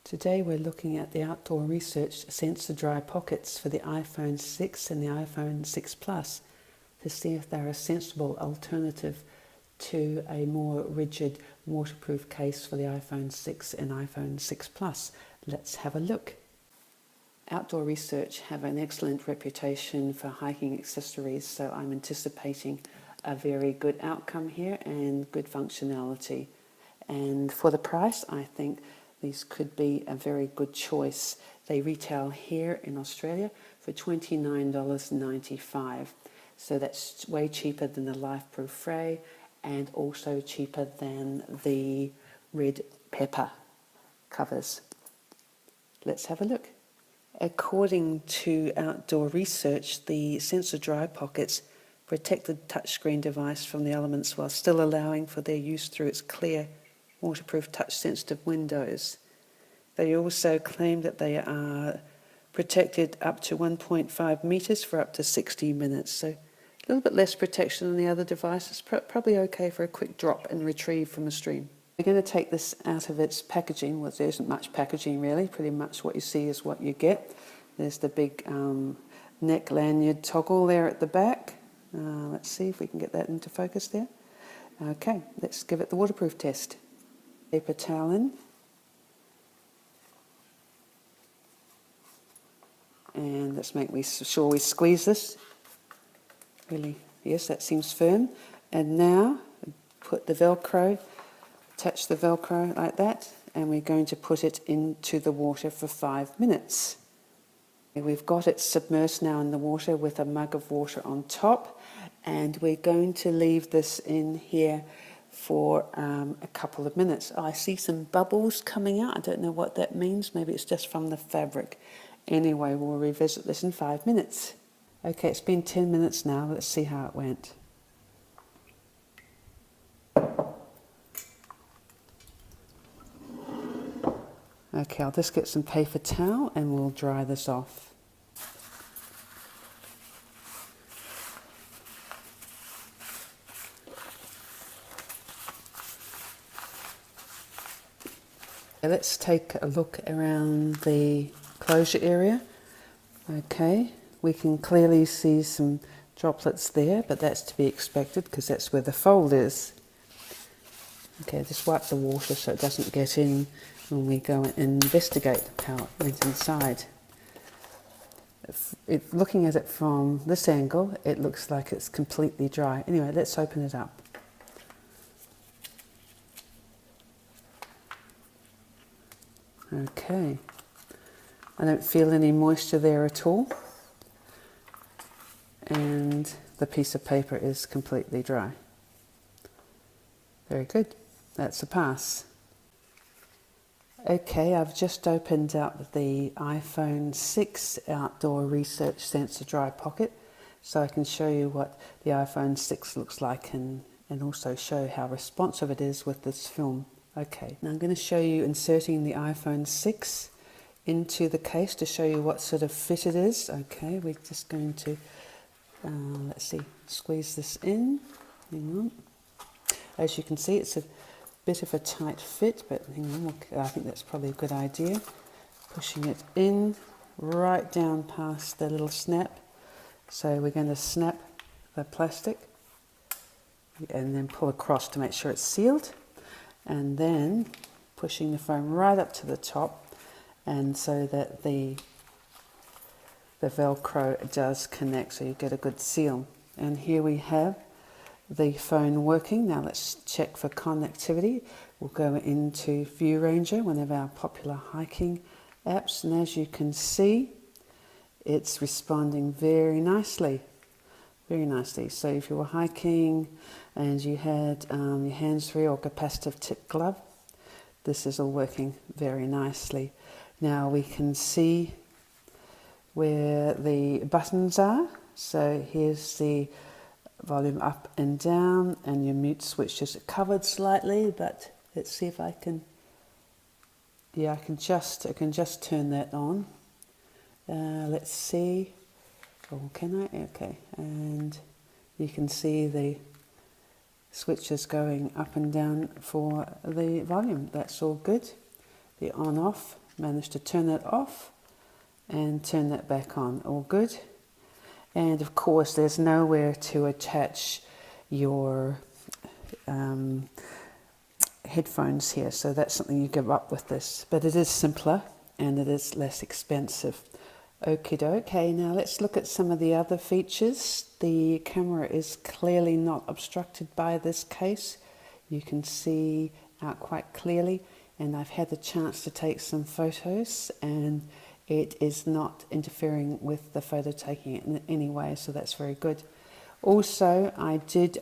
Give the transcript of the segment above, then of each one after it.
Today we're looking at the Outdoor Research sensor dry pockets for the iPhone 6 and the iPhone 6 Plus to see if they're a sensible alternative to a more rigid waterproof case for the iPhone 6 and iPhone 6 Plus. Let's have a look. Outdoor Research have an excellent reputation for hiking accessories, so I'm anticipating a very good outcome here and good functionality. And for the price, I think these could be a very good choice. They retail here in Australia for $29.95. So that's way cheaper than the Lifeproof Fray and also cheaper than the Redpepper covers. Let's have a look. According to Outdoor Research, the sensor dry pockets protect the touchscreen device from the elements while still allowing for their use through its clear, waterproof touch-sensitive windows. They also claim that they are protected up to 1.5 meters for up to 60 minutes. So a little bit less protection than the other devices, probably okay for a quick drop and retrieve from a stream. We're going to take this out of its packaging. Well, there isn't much packaging really. Pretty much what you see is what you get. There's the big neck lanyard toggle there at the back. Let's see if we can get that into focus there. Okay, let's give it the waterproof test. Paper towel in. And let's make sure we squeeze this. Really, yes, that seems firm. And now put the Velcro, attach the Velcro like that, and we're going to put it into the water for 5 minutes. We've got it submersed now in the water with a mug of water on top, and we're going to leave this in here for a couple of minutes. I see some bubbles coming out. I don't know what that means. Maybe it's just from the fabric. Anyway, we'll revisit this in 5 minutes. Okay, it's been 10 minutes now. Let's see how it went. Okay, I'll just get some paper towel and we'll dry this off. Let's take a look around the closure area. Okay, we can clearly see some droplets there, but that's to be expected because that's where the fold is. Okay, just wipe the water so it doesn't get in when we go and investigate how it went inside. Looking at it from this angle, it looks like it's completely dry. Anyway, let's open it up. Okay, I don't feel any moisture there at all, and the piece of paper is completely dry. Very good, that's a pass. Okay, I've just opened up the iPhone 6 Outdoor Research Sensor Dry Pocket, so I can show you what the iPhone 6 looks like and also show how responsive it is with this film. Okay, now I'm going to show you inserting the iPhone 6 into the case to show you what sort of fit it is. Okay, we're just going to, let's see, squeeze this in. Hang on. As you can see, it's a bit of a tight fit, but hang on, I think that's probably a good idea. Pushing it in, right down past the little snap. So we're going to snap the plastic and then pull across to make sure it's sealed. And then pushing the foam right up to the top, and so that the Velcro does connect, so you get a good seal. And here we have the phone working. Now let's check for connectivity. We'll go into View Ranger, one of our popular hiking apps, and as you can see, it's responding very nicely. Very nicely. So if you were hiking and you had your hands-free or capacitive tip glove, this is all working very nicely. Now we can see where the buttons are. So here's the volume up and down, and your mute switch is covered slightly, but let's see if I can, yeah, I can just turn that on. Let's see. Oh, can I? Okay, and you can see the switches going up and down for the volume. That's all good. The on-off managed to turn that off and turn that back on. All good. And of course, there's nowhere to attach your headphones here, so that's something you give up with this. But it is simpler and it is less expensive. Okie doke. Okay, now let's look at some of the other features. The camera is clearly not obstructed by this case. You can see out quite clearly, and I've had the chance to take some photos, and it is not interfering with the photo taking in any way, so that's very good. Also, I did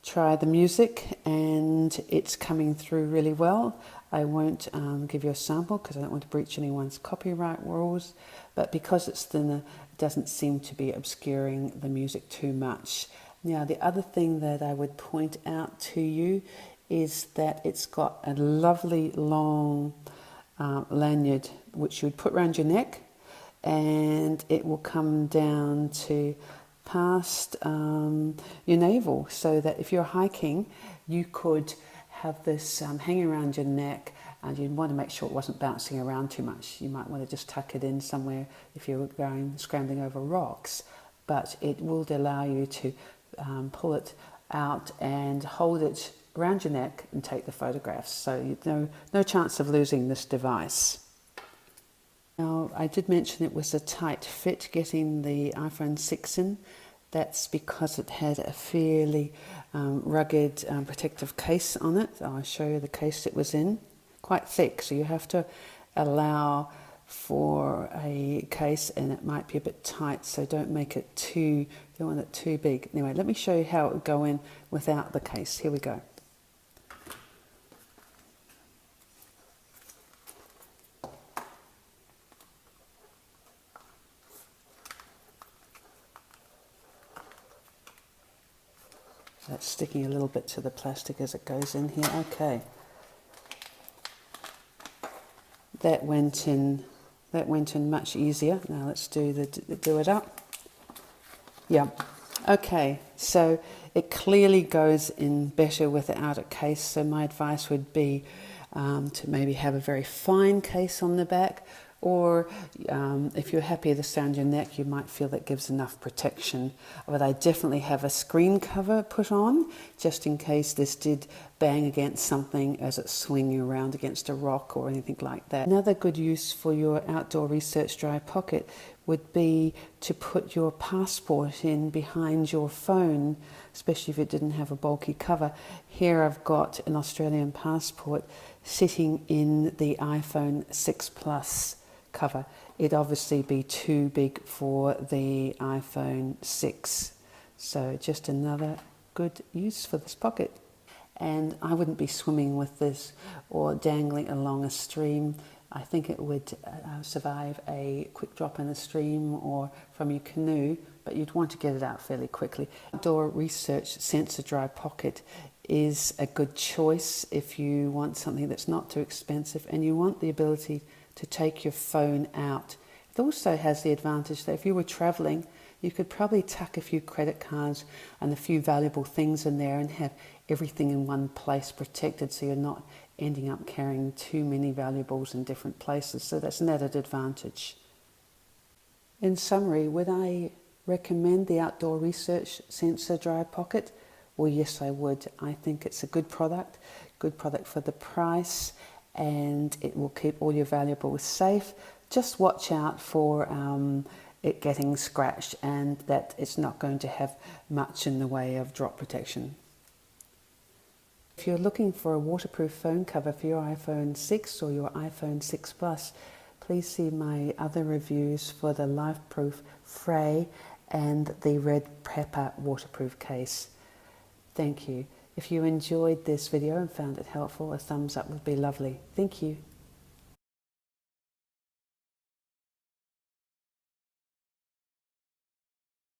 try the music, and it's coming through really well. I won't give you a sample because I don't want to breach anyone's copyright rules, but because it's thinner, it doesn't seem to be obscuring the music too much. Now, the other thing that I would point out to you is that it's got a lovely long lanyard which you would put around your neck, and it will come down to past your navel, so that if you're hiking, you could have this hanging around your neck, and you'd want to make sure it wasn't bouncing around too much. You might want to just tuck it in somewhere if you were scrambling over rocks, but it will allow you to pull it out and hold it around your neck and take the photographs, so you no chance of losing this device. Now, I did mention it was a tight fit getting the iPhone 6 in. That's because it had a fairly rugged protective case on it. I'll show you the case it was in. Quite thick, so you have to allow for a case, and it might be a bit tight, so don't make it too, don't want it too big. Anyway, let me show you how it would go in without the case. Here we go. That's sticking a little bit to the plastic as it goes in here. Okay. That went in much easier. Now let's do it up. Yeah. Okay. So it clearly goes in better without a case. So my advice would be to maybe have a very fine case on the back, or if you're happy with this around your neck, you might feel that gives enough protection. But I definitely have a screen cover put on, just in case this did bang against something as it's swinging around against a rock or anything like that. Another good use for your outdoor research dry pocket would be to put your passport in behind your phone, especially if it didn't have a bulky cover. Here I've got an Australian passport sitting in the iPhone 6 Plus cover. It'd obviously be too big for the iPhone 6. So just another good use for this pocket. And I wouldn't be swimming with this or dangling along a stream. I think it would survive a quick drop in a stream or from your canoe, but you'd want to get it out fairly quickly. Outdoor research sensor dry pocket is a good choice if you want something that's not too expensive and you want the ability to take your phone out. It also has the advantage that if you were traveling, you could probably tuck a few credit cards and a few valuable things in there and have everything in one place protected, so you're not ending up carrying too many valuables in different places. So that's an added advantage. In summary, would I recommend the Outdoor Research Sensor Dry Pocket? Well, yes, I would. I think it's a good product for the price, and it will keep all your valuables safe. Just watch out for it getting scratched, and that it's not going to have much in the way of drop protection. If you're looking for a waterproof phone cover for your iPhone 6 or your iPhone 6 Plus, please see my other reviews for the Lifeproof Fray and the Redpepper waterproof case. Thank you. If you enjoyed this video and found it helpful, a thumbs up would be lovely. Thank you.